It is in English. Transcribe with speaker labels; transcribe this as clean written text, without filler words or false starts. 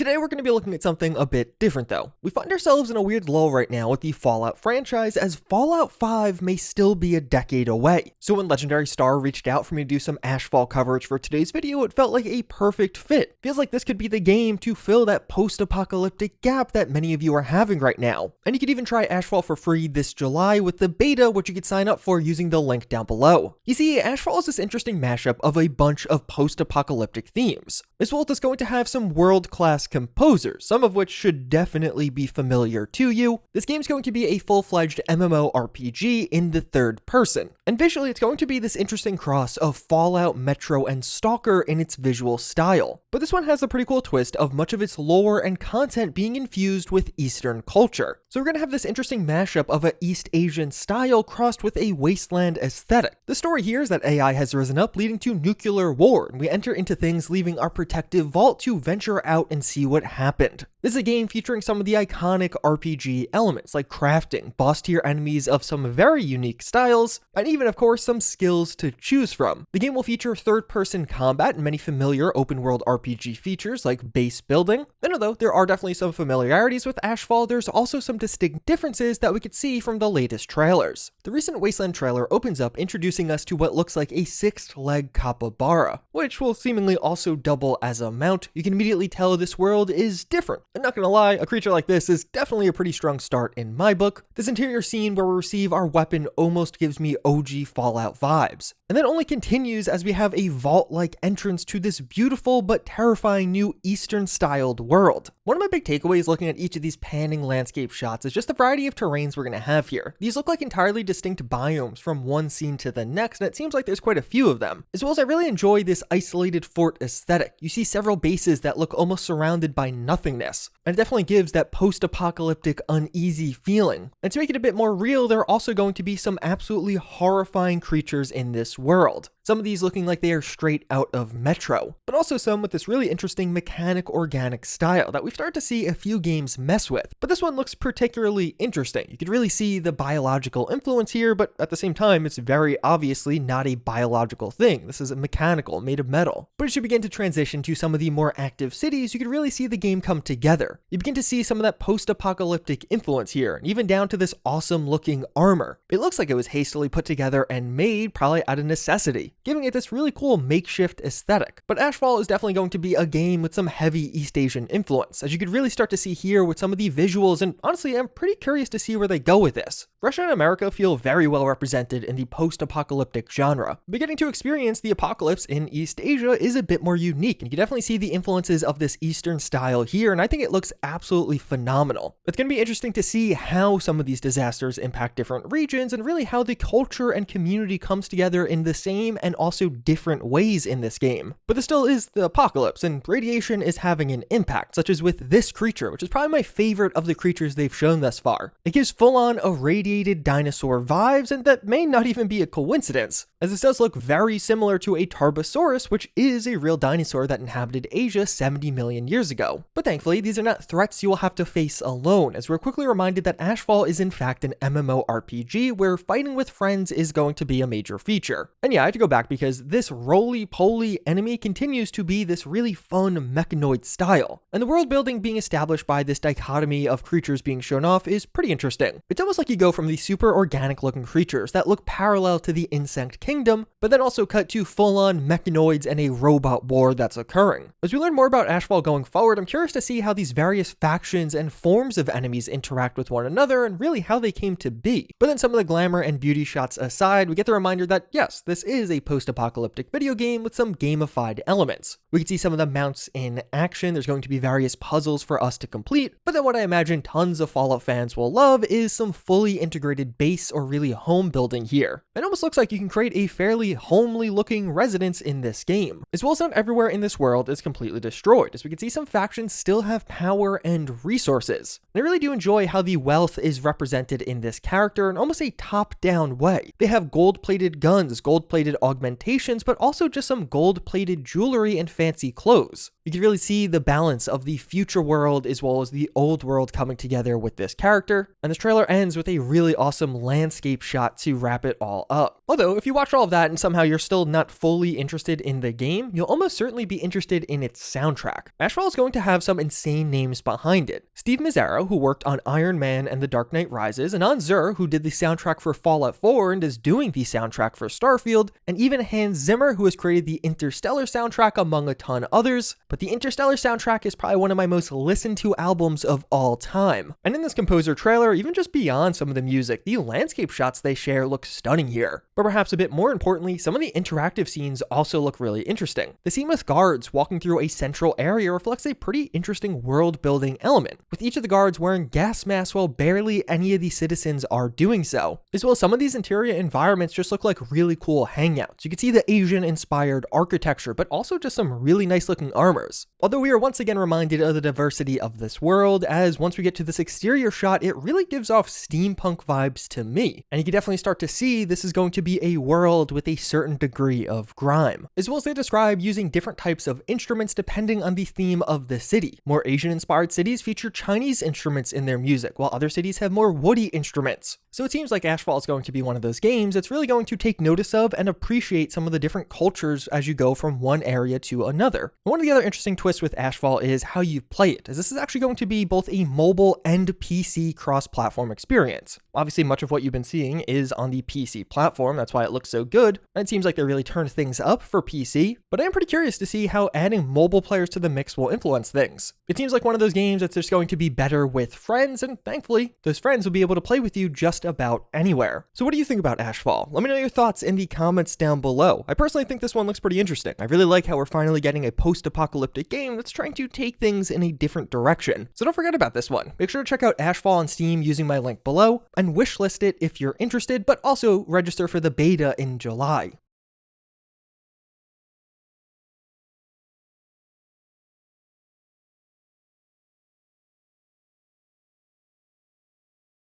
Speaker 1: Today we're going to be looking at something a bit different though. We find ourselves in a weird lull right now with the Fallout franchise, as Fallout 5 may still be a decade away. So when Legendary Star reached out for me to do some Ashfall coverage for today's video, it felt like a perfect fit. Feels like this could be the game to fill that post-apocalyptic gap that many of you are having right now. And you could even try Ashfall for free this July with the beta, which you could sign up for using the link down below. You see, Ashfall is this interesting mashup of a bunch of post-apocalyptic themes. This world is going to have some world-class composers, some of which should definitely be familiar to you. This game's going to be a full-fledged MMORPG in the third person, and visually it's going to be this interesting cross of Fallout, Metro, and Stalker in its visual style. But this one has a pretty cool twist of much of its lore and content being infused with Eastern culture. So we're going to have this interesting mashup of an East Asian style crossed with a wasteland aesthetic. The story here is that AI has risen up, leading to nuclear war, and we enter into things leaving our protective vault to venture out and see what happened. This is a game featuring some of the iconic RPG elements like crafting, boss tier enemies of some very unique styles, and even of course some skills to choose from. The game will feature third-person combat and many familiar open-world RPG features like base building. And although there are definitely some familiarities with Ashfall, there's also some distinct differences that we could see from the latest trailers. The recent Wasteland trailer opens up introducing us to what looks like a sixth-leg capybara, which will seemingly also double as a mount. You can immediately tell this world is different. And not gonna lie, a creature like this is definitely a pretty strong start in my book. This interior scene where we receive our weapon almost gives me OG Fallout vibes. And then only continues as we have a vault-like entrance to this beautiful but terrifying new Eastern-styled world. One of my big takeaways looking at each of these panning landscape shots is just the variety of terrains we're gonna have here. These look like entirely distinct biomes from one scene to the next, and it seems like there's quite a few of them. As well as I really enjoy this isolated fort aesthetic. You see several bases that look almost surrounded by nothingness, and it definitely gives that post-apocalyptic uneasy feeling. And to make it a bit more real, there are also going to be some absolutely horrifying creatures in this world. Some of these looking like they are straight out of Metro, but also some with this really interesting mechanic organic style that we've started to see a few games mess with. But this one looks particularly interesting. You could really see the biological influence here, but at the same time, it's very obviously not a biological thing. This is a mechanical, made of metal. But as you begin to transition to some of the more active cities, you could really see the game come together. You begin to see some of that post-apocalyptic influence here, and even down to this awesome looking armor. It looks like it was hastily put together and made probably out of necessity, giving it this really cool makeshift aesthetic. But Ashfall is definitely going to be a game with some heavy East Asian influence, as you could really start to see here with some of the visuals, and honestly, I'm pretty curious to see where they go with this. Russia and America feel very well represented in the post-apocalyptic genre, but getting to experience the apocalypse in East Asia is a bit more unique, and you can definitely see the influences of this Eastern style here, and I think it looks absolutely phenomenal. It's going to be interesting to see how some of these disasters impact different regions, and really how the culture and community comes together in the same and also different ways in this game. But there still is the apocalypse, and radiation is having an impact, such as with this creature, which is probably my favorite of the creatures they've shown thus far. It gives full-on irradiated dinosaur vibes, and that may not even be a coincidence, as this does look very similar to a Tarbosaurus, which is a real dinosaur that inhabited Asia 70 million years ago. But thankfully, these are not threats you will have to face alone, as we're quickly reminded that Ashfall is in fact an MMORPG where fighting with friends is going to be a major feature. And yeah, I had to go back because this roly-poly enemy continues to be this really fun mechanoid style. And the world building being established by this dichotomy of creatures being shown off is pretty interesting. It's almost like you go from the super organic looking creatures that look parallel to the insect kingdom, but then also cut to full-on mechanoids and a robot war that's occurring. As we learn more about Ashfall going forward, I'm curious to see how these various factions and forms of enemies interact with one another and really how they came to be. But then some of the glamour and beauty shots aside, we get the reminder that yes, this is a post-apocalyptic video game with some gamified elements. We can see some of the mounts in action. There's going to be various puzzles for us to complete, but then what I imagine tons of Fallout fans will love is some fully integrated base or really home building here. It almost looks like you can create a fairly homely looking residence in this game, as well as not everywhere in this world is completely destroyed, as we can see some factions still have power and resources. And I really do enjoy how the wealth is represented in this character in almost a top-down way. They have gold-plated guns, gold-plated augmentations, but also just some gold-plated jewelry and fancy clothes. You can really see the balance of the future world as well as the old world coming together with this character, and this trailer ends with a really awesome landscape shot to wrap it all up. Although, if you watch all of that and somehow you're still not fully interested in the game, you'll almost certainly be interested in its soundtrack. Ashfall is going to have some insane names behind it. Steve Mazzaro, who worked on Iron Man and The Dark Knight Rises, and Hans Zur, who did the soundtrack for Fallout 4 and is doing the soundtrack for Starfield, and even Hans Zimmer, who has created the Interstellar soundtrack among a ton others. But the Interstellar soundtrack is probably one of my most listened to albums of all time. And in this composer trailer, even just beyond some of the music, the landscape shots they share look stunning here. But perhaps a bit more importantly, some of the interactive scenes also look really interesting. The scene with guards walking through a central area reflects a pretty interesting world building element, with each of the guards wearing gas masks while barely any of the citizens are doing so. As well as some of these interior environments just look like really cool hangouts. You can see the Asian inspired architecture, but also just some really nice looking armors. Although we are once again reminded of the diversity of this world, as once we get to this exterior shot, it really gives off steampunk vibes to me. And you can definitely start to see this is going to be a world with a certain degree of grime. As well as they describe using different types of instruments depending on the theme of the city. More Asian inspired cities feature Chinese instruments in their music, while other cities have more woody instruments. So it seems like Ashfall is going to be one of those games that's really going to take notice of and appreciate some of the different cultures as you go from one area to another. And one of the other interesting twists with Ashfall is how you play it, as this is actually going to be both a mobile and PC cross-platform experience. Obviously, much of what you've been seeing is on the PC platform, that's why it looks so good, and it seems like they really turned things up for PC, but I am pretty curious to see how adding mobile players to the mix will influence things. It seems like one of those games that's just going to be better with friends, and thankfully, those friends will be able to play with you just about anywhere. So what do you think about Ashfall? Let me know your thoughts in the comments down below. I personally think this one looks pretty interesting. I really like how we're finally getting a post-apocalyptic game that's trying to take things in a different direction. So don't forget about this one. Make sure to check out Ashfall on Steam using my link below, and wishlist it if you're interested, but also register for the beta in July.